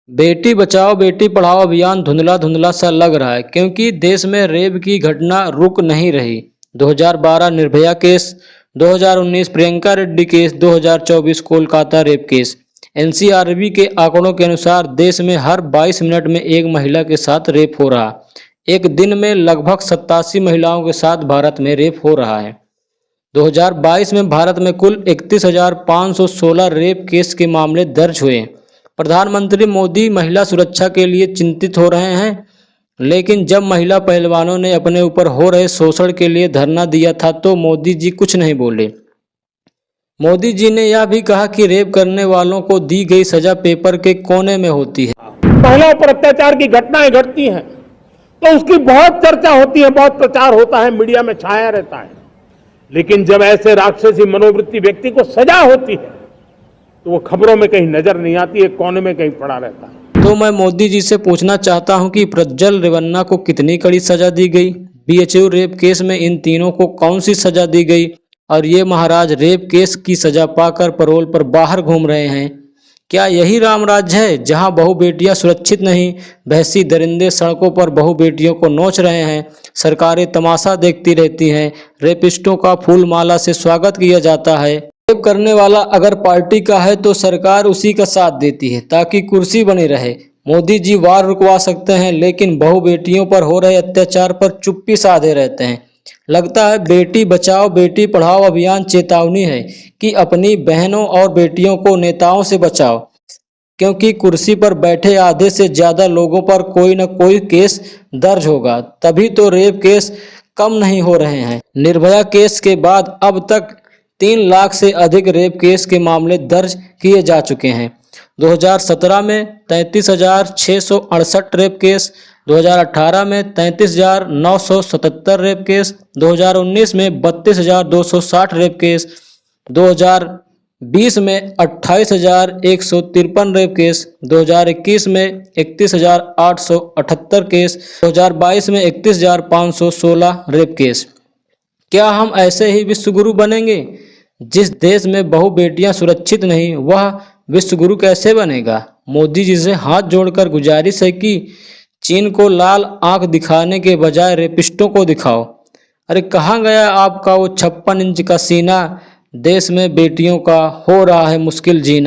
बेटी बचाओ बेटी पढ़ाओ अभियान धुंधला धुंधला सा लग रहा है क्योंकि देश में रेप की घटना रुक नहीं रही। 2012 Nirbhaya case, 2019 Priyanka Reddy case, 2024 Kolkata rape case. NCRB के आंकड़ों के अनुसार देश में हर 22 मिनट में एक महिला के साथ रेप हो रहा। एक दिन में लगभग 87 महिलाओं के साथ भारत में रेप हो रहा है। 2022 में भारत में कुल 31,516 रेप केस के मामले दर्ज हुए। प्रधानमंत्री मोदी महिला सुरक्षा के लिए चिंतित हो रहे हैं, लेकिन जब महिला पहलवानों ने अपने ऊपर हो रहे शोषण के लिए धरना दिया था तो मोदी जी कुछ नहीं बोले। मोदी जी ने यह भी कहा कि रेप करने वालों को दी गई सजा पेपर के कोने में होती है। महिलाओं पर अत्याचार की घटनाएं घटती हैं तो उसकी बहुत चर्चा होती है, बहुत प्रचार होता है, मीडिया में छाया रहता है। लेकिन जब ऐसे राक्षसी मनोवृत्ति व्यक्ति को सजा होती है तो वो खबरों में कहीं नजर नहीं आती, एक कोने में कहीं पड़ा रहता है। तो मैं मोदी जी से पूछना चाहता हूं कि प्रज्वल रेवन्ना को कितनी कड़ी सजा दी गई, बीएचयू रेप केस में इन तीनों को कौन सी सजा दी गई और ये महाराज रेप केस की सजा पाकर पैरोल पर बाहर घूम रहे हैं। क्या यही राम राज्य है जहां बहु बेटियां सुरक्षित नहीं, भैंसी दरिंदे सड़कों पर बहु बेटियों को नोच रहे हैं, सरकारें तमाशा देखती रहती हैं, रेपिस्टों का फूल माला से स्वागत किया जाता है। रेप करने वाला अगर पार्टी का है तो सरकार उसी का साथ देती है ताकि कुर्सी बनी रहे। मोदी जी वार रुकवा सकते हैं लेकिन बहु बेटियों पर हो रहे अत्याचार पर चुप्पी साधे रहते हैं। लगता है बेटी बचाओ बेटी पढ़ाओ अभियान चेतावनी है कि अपनी बहनों और बेटियों को नेताओं से बचाओ, क्योंकि कुर्सी पर बैठे आधे से ज्यादा लोगों पर कोई न कोई केस दर्ज होगा, तभी तो रेप केस कम नहीं हो रहे हैं। निर्भया केस के बाद अब तक 3 लाख से अधिक रेप केस के मामले दर्ज किए जा चुके हैं। 2017 में 33,668 रेप केस, 2018 में 33,977 रेप केस, 2019 में 32,260 रेप केस, 2020 में 28,153 रेप केस, 2021 में 31,878 केस, 2022 में 31,516 रेप केस। क्या हम ऐसे ही विश्वगुरु बनेंगे? जिस देश में बहु बेटियां सुरक्षित नहीं वह विश्वगुरु कैसे बनेगा? मोदी जी से हाथ जोड़कर गुजारिश है कि चीन को लाल आंख दिखाने के बजाय रेपिस्टों को दिखाओ। अरे कहाँ गया आपका वो 56 इंच का सीना? देश में बेटियों का हो रहा है मुश्किल जीना।